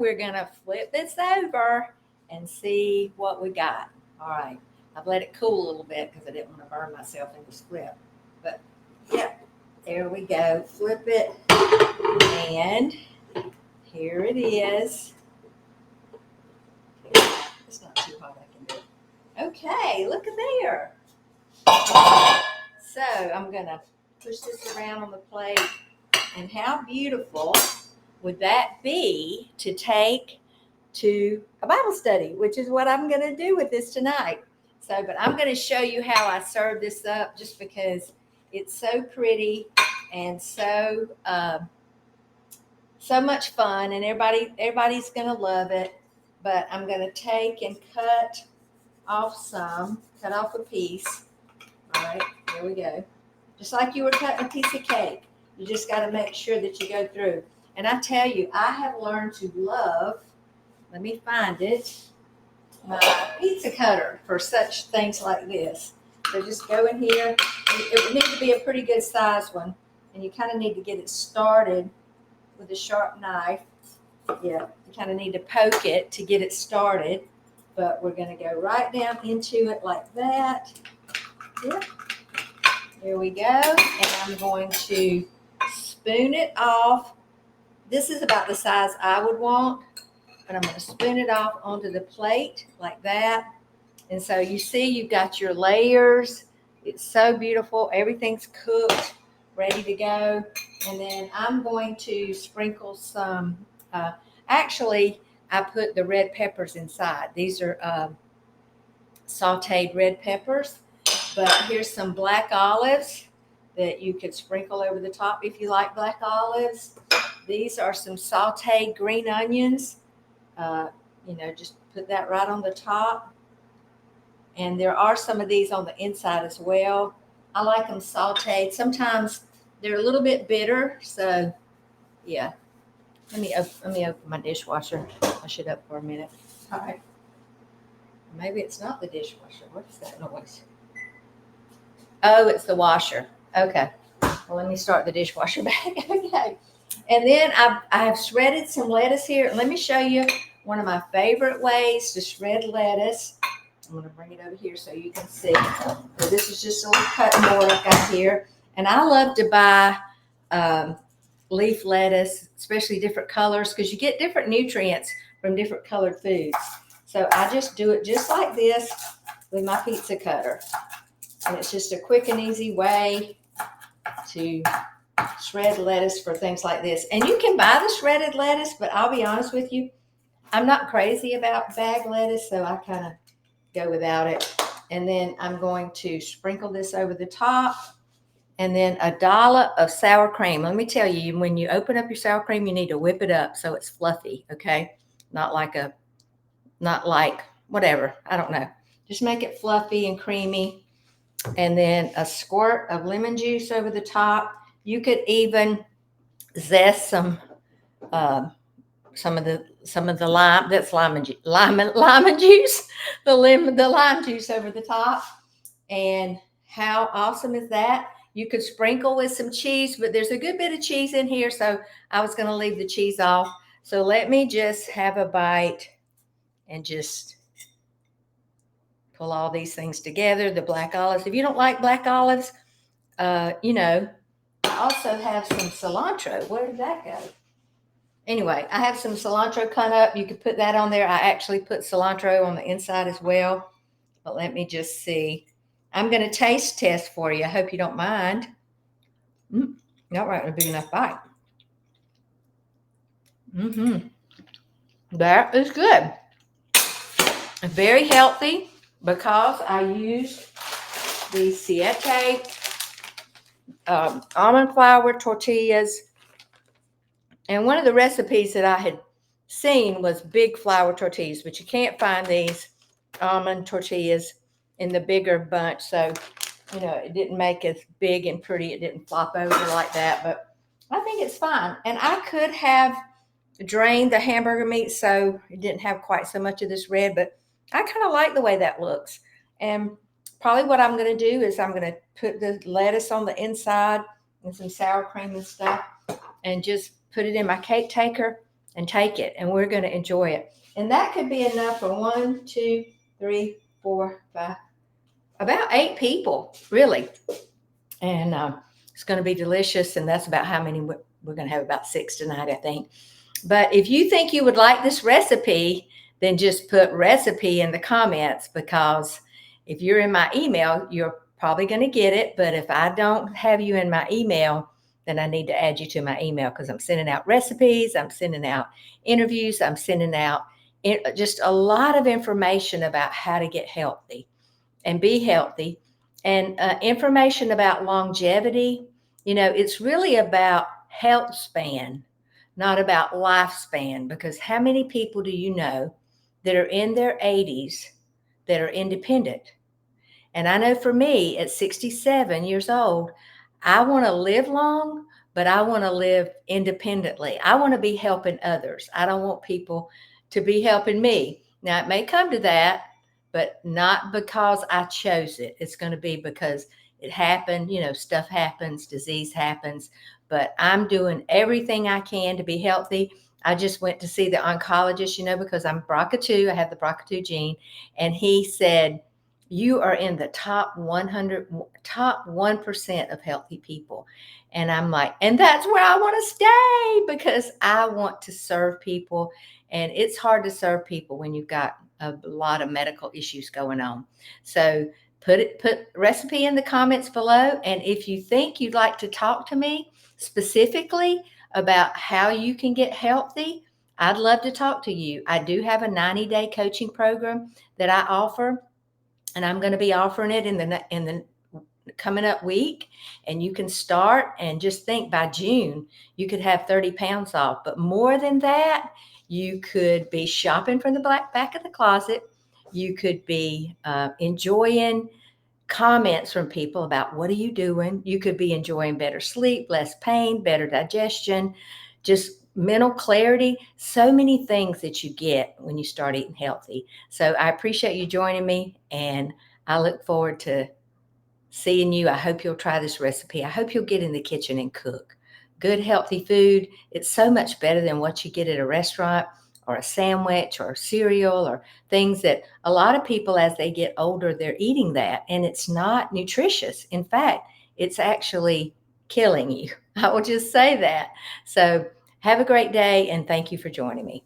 we're going to flip this over and see what we got. All right. I've let it cool a little bit because I didn't want to burn myself in this flip. But yeah, there we go. Flip it. And here it is. It's not too hot, I can do it. Okay, look at there. So I'm going to push this around on the plate. And how beautiful would that be to take to a Bible study, which is what I'm going to do with this tonight. So, but I'm going to show you how I serve this up just because it's so pretty and so much fun, and everybody's going to love it. But I'm going to take and cut off a piece. All right, here we go. Just like you were cutting a piece of cake. You just got to make sure that you go through. And I tell you, I have learned to love, let me find it, my pizza cutter for such things like this. So just go in here. It would need to be a pretty good size one. And you kind of need to get it started with a sharp knife. Yeah, you kind of need to poke it to get it started. But we're going to go right down into it like that. Yep. Here we go. And I'm going to spoon it off. This is about the size I would want. But I'm going to spoon it off onto the plate like that. And so you see you've got your layers. It's so beautiful. Everything's cooked, ready to go. And then I'm going to sprinkle some, actually, I put the red peppers inside. These are sauteed red peppers. But here's some black olives that you could sprinkle over the top if you like black olives. These are some sauteed green onions. Just put that right on the top. And there are some of these on the inside as well. I like them sauteed. Sometimes they're a little bit bitter. So, yeah. Let me open my dishwasher. I should up for a minute. All right. Maybe it's not the dishwasher. What is that noise? Oh, it's the washer. Okay. Well, let me start the dishwasher back. Okay. And then I have shredded some lettuce here. Let me show you one of my favorite ways to shred lettuce. I'm going to bring it over here so you can see. So this is just a little cutting board I've got here. And I love to buy leaf lettuce, especially different colors, because you get different nutrients from different colored foods. So I just do it just like this with my pizza cutter. And it's just a quick and easy way to shred lettuce for things like this. And you can buy the shredded lettuce, but I'll be honest with you, I'm not crazy about bag lettuce, so I kind of go without it. And then I'm going to sprinkle this over the top. And then a dollop of sour cream. Let me tell you, when you open up your sour cream, you need to whip it up so it's fluffy, okay? Not like whatever, I don't know. Just make it fluffy and creamy. And then a squirt of lemon juice over the top. You could even zest some of the lime. That's lime juice. The lime juice over the top. And how awesome is that? You could sprinkle with some cheese, but there's a good bit of cheese in here, so I was going to leave the cheese off. So let me just have a bite and just pull all these things together. The black olives. If you don't like black olives, I also have some cilantro. Where did that go? Anyway, I have some cilantro cut up. You could put that on there. I actually put cilantro on the inside as well. But let me just see. I'm going to taste test for you. I hope you don't mind. Not right, a big enough bite. That is good. Very healthy because I used the Siete almond flour tortillas. And one of the recipes that I had seen was big flour tortillas, but you can't find these almond tortillas in the bigger bunch. So, it didn't make as big and pretty. It didn't flop over like that, but I think it's fine. And I could have drained the hamburger meat so it didn't have quite so much of this red, but I kind of like the way that looks. And probably what I'm going to do is I'm going to put the lettuce on the inside and some sour cream and stuff and just put it in my cake taker and take it, and we're going to enjoy it. And that could be enough for 1, 2, 3, 4, 5, about 8 people, really. And it's going to be delicious. And that's about how many we're going to have, about 6 tonight, I think. But if you think you would like this recipe, then just put recipe in the comments, because if you're in my email, you're probably going to get it. But if I don't have you in my email, then I need to add you to my email, because I'm sending out recipes, I'm sending out interviews, I'm sending out just a lot of information about how to get healthy and be healthy, and information about longevity. It's really about health span, not about lifespan, because how many people do you know that are in their 80s that are independent? And I know for me at 67 years old, I want to live long, but I want to live independently. I want to be helping others. I don't want people to be helping me. Now, it may come to that, but not because I chose it. It's going to be because it happened. Stuff happens, disease happens, but I'm doing everything I can to be healthy. I just went to see the oncologist, because I'm BRCA2. I have the BRCA2 gene. And he said, you are in the top 1% of healthy people. And I'm like, and that's where I want to stay, because I want to serve people. And it's hard to serve people when you've got a lot of medical issues going on. So put recipe in the comments below. And if you think you'd like to talk to me specifically about how you can get healthy, I'd love to talk to you. I do have a 90-day coaching program that I offer, and I'm going to be offering it in the coming up week. And you can start, and just think, by June, you could have 30 pounds off. But more than that, you could be shopping from the back of the closet. You could be enjoying comments from people about what are you doing. You could be enjoying better sleep, less pain, better digestion, just mental clarity. So many things that you get when you start eating healthy. So I appreciate you joining me, and I look forward to seeing you. I hope you'll try this recipe. I hope you'll get in the kitchen and cook good, healthy food. It's so much better than what you get at a restaurant, or a sandwich, or cereal, or things that a lot of people, as they get older, they're eating that, and it's not nutritious. In fact, it's actually killing you. I will just say that. So have a great day, and thank you for joining me.